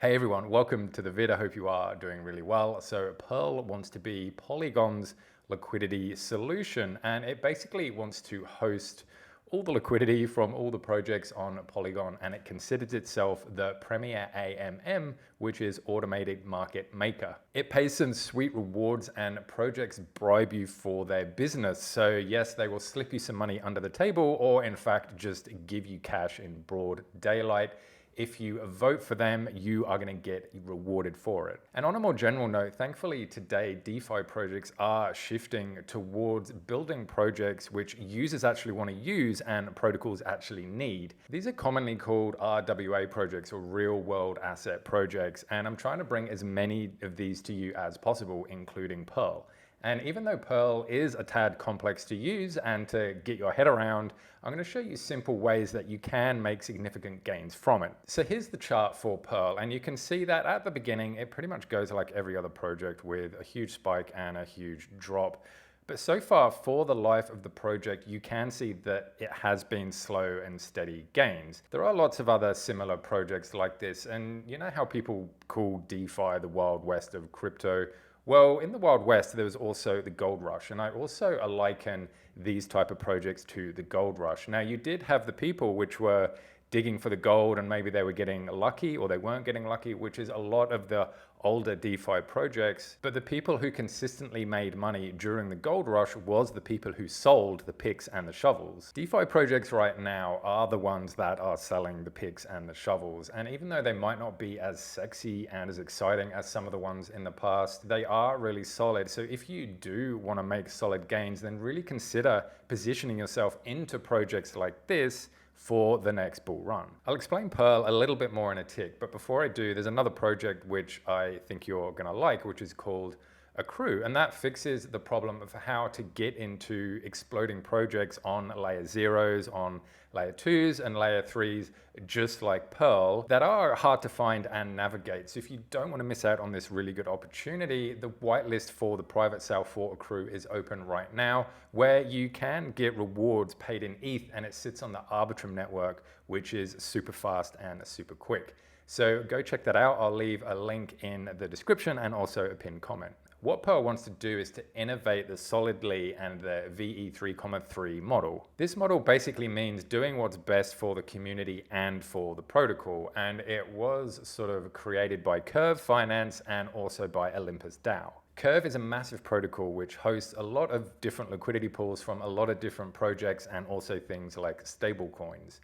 Hey everyone, welcome to the vid. I hope you are doing really well. So Pearl wants to be Polygon's liquidity solution, and it basically wants to host all the liquidity from all the projects on Polygon, and it considers itself the premier AMM, which is automated market maker. It pays some sweet rewards and projects bribe you for their business. So yes, they will slip you some money under the table, or in fact just give you cash in broad daylight. If you vote for them, you are going to get rewarded for it. And on a more general note, thankfully today, DeFi projects are shifting towards building projects which users actually want to use and protocols actually need. These are commonly called RWA projects, or real world asset projects. And I'm trying to bring as many of these to you as possible, including Pearl. And even though Pearl is a tad complex to use and to get your head around, I'm going to show you simple ways that you can make significant gains from it. So here's the chart for Pearl, and you can see that at the beginning, it pretty much goes like every other project with a huge spike and a huge drop. But so far, for the life of the project, you can see that it has been slow and steady gains. There are lots of other similar projects like this, and you know how people call DeFi the Wild West of crypto? Well, in the Wild West, there was also the gold rush, and I also liken these type of projects to the gold rush. Now, you did have the people which were digging for the gold, and maybe they were getting lucky or they weren't getting lucky, which is a lot of the older DeFi projects. But the people who consistently made money during the gold rush was the people who sold the picks and the shovels. DeFi projects right now are the ones that are selling the picks and the shovels. And even though they might not be as sexy and as exciting as some of the ones in the past, they are really solid. So if you do want to make solid gains, then really consider positioning yourself into projects like this for the next bull run. I'll explain Pearl a little bit more in a tick, but before I do, there's another project which I think you're gonna like, which is called Accru, and that fixes the problem of how to get into exploding projects on layer zeros, on layer twos and layer threes, just like Pearl, that are hard to find and navigate. So if you don't want to miss out on this really good opportunity, the whitelist for the private sale for Accru is open right now, where you can get rewards paid in ETH, and it sits on the Arbitrum network, which is super fast and super quick. So go check that out. I'll leave a link in the description and also a pinned comment. What Pearl wants to do is to innovate the solidly and the VE3,3 model. This model basically means doing what's best for the community and for the protocol, and it was sort of created by Curve Finance and also by Olympus DAO. Curve is a massive protocol which hosts a lot of different liquidity pools from a lot of different projects and also things like stablecoins.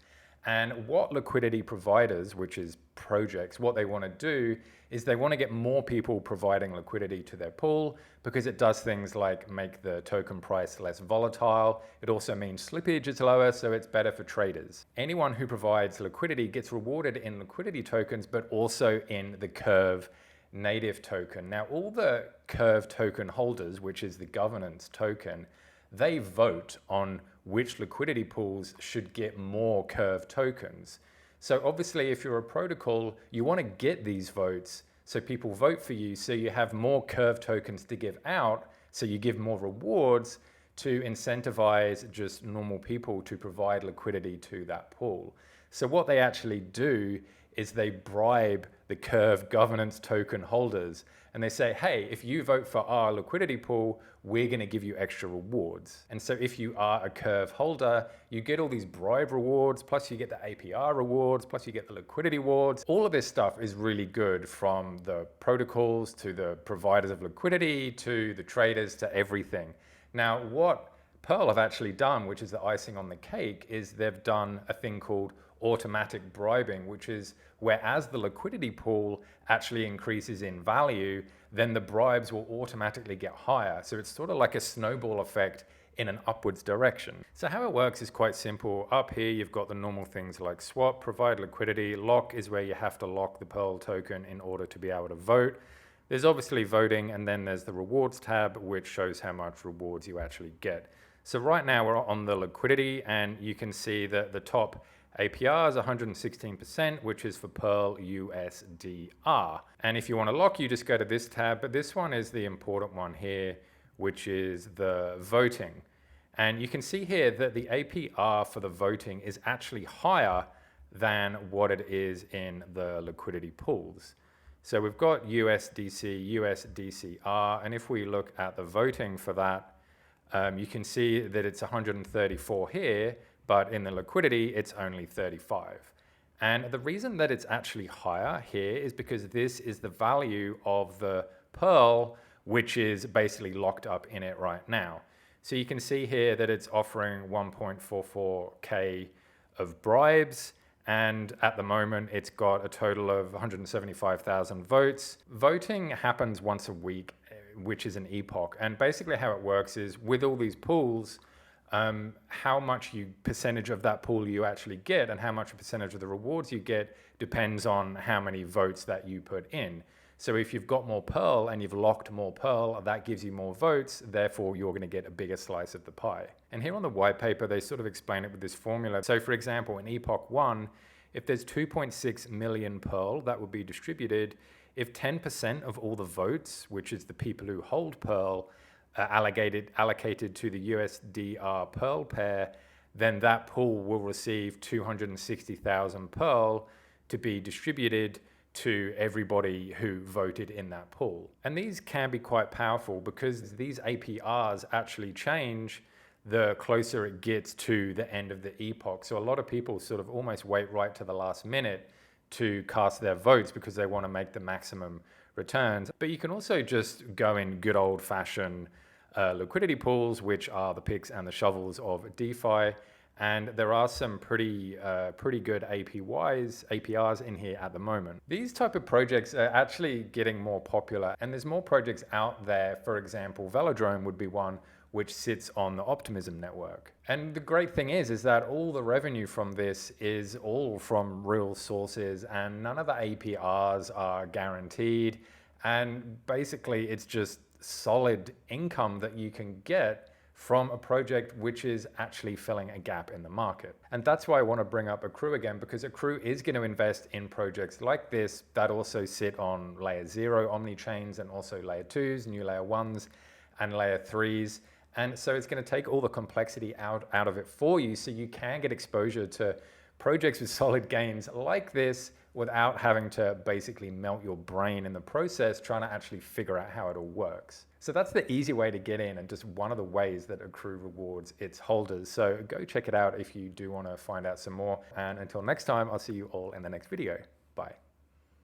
And what liquidity providers, which is projects, what they want to do is they want to get more people providing liquidity to their pool, because it does things like make the token price less volatile. It also means slippage is lower, so it's better for traders. Anyone who provides liquidity gets rewarded in liquidity tokens, but also in the Curve native token. Now, all the Curve token holders, which is the governance token, they vote on which liquidity pools should get more Curve tokens. So obviously, if you're a protocol, you want to get these votes so people vote for you, so you have more Curve tokens to give out, so you give more rewards to incentivize just normal people to provide liquidity to that pool. So what they actually do is they bribe the Curve governance token holders, and they say, hey, if you vote for our liquidity pool, we're going to give you extra rewards. And so if you are a Curve holder, you get all these bribe rewards, plus you get the APR rewards, plus you get the liquidity rewards. All of this stuff is really good, from the protocols to the providers of liquidity to the traders to everything. Now, what Pearl have actually done, which is the icing on the cake, is they've done a thing called automatic bribing, which is where as the liquidity pool actually increases in value, then the bribes will automatically get higher. So it's sort of like a snowball effect in an upwards direction. So how it works is quite simple. Up here, you've got the normal things like swap, provide liquidity. Lock is where you have to lock the Pearl token in order to be able to vote. There's obviously voting, and then there's the rewards tab, which shows how much rewards you actually get. So right now we're on the liquidity, and you can see that the top APR is 116%, which is for Pearl USDR. And if you want to lock, you just go to this tab, but this one is the important one here, which is the voting. And you can see here that the APR for the voting is actually higher than what it is in the liquidity pools. So we've got USDC, USDCR, and if we look at the voting for that, you can see that it's 134 here, but in the liquidity, it's only 35. And the reason that it's actually higher here is because this is the value of the Pearl, which is basically locked up in it right now. So you can see here that it's offering 1.44K of bribes. And at the moment, it's got a total of 175,000 votes. Voting happens once a week, which is an epoch. And basically how it works is with all these pools, how much percentage of that pool you actually get and how much percentage of the rewards you get depends on how many votes that you put in. So if you've got more Pearl and you've locked more Pearl, that gives you more votes, therefore you're going to get a bigger slice of the pie. And here on the white paper, they sort of explain it with this formula. So for example, in Epoch 1, if there's 2.6 million Pearl that will be distributed, if 10% of all the votes, which is the people who hold Pearl, are allocated to the USDR Pearl pair, then that pool will receive 260,000 Pearl to be distributed to everybody who voted in that pool. And these can be quite powerful because these APRs actually change the closer it gets to the end of the epoch. So a lot of people sort of almost wait right to the last minute to cast their votes because they want to make the maximum returns. But you can also just go in good old-fashioned liquidity pools, which are the picks and the shovels of DeFi. And there are some pretty good APRs in here at the moment. These type of projects are actually getting more popular, and there's more projects out there. For example, Velodrome would be one which sits on the Optimism network. And the great thing is that all the revenue from this is all from real sources, and none of the APRs are guaranteed. And basically, it's just solid income that you can get from a project which is actually filling a gap in the market. And that's why I want to bring up Accru again, because Accru is going to invest in projects like this that also sit on layer 0 omni-chains and also layer 2s, new layer 1s and layer 3s. And so it's going to take all the complexity out of it for you, so you can get exposure to projects with solid gains like this without having to basically melt your brain in the process trying to actually figure out how it all works. So that's the easy way to get in, and just one of the ways that Accru rewards its holders. So go check it out if you do want to find out some more. And until next time, I'll see you all in the next video. Bye.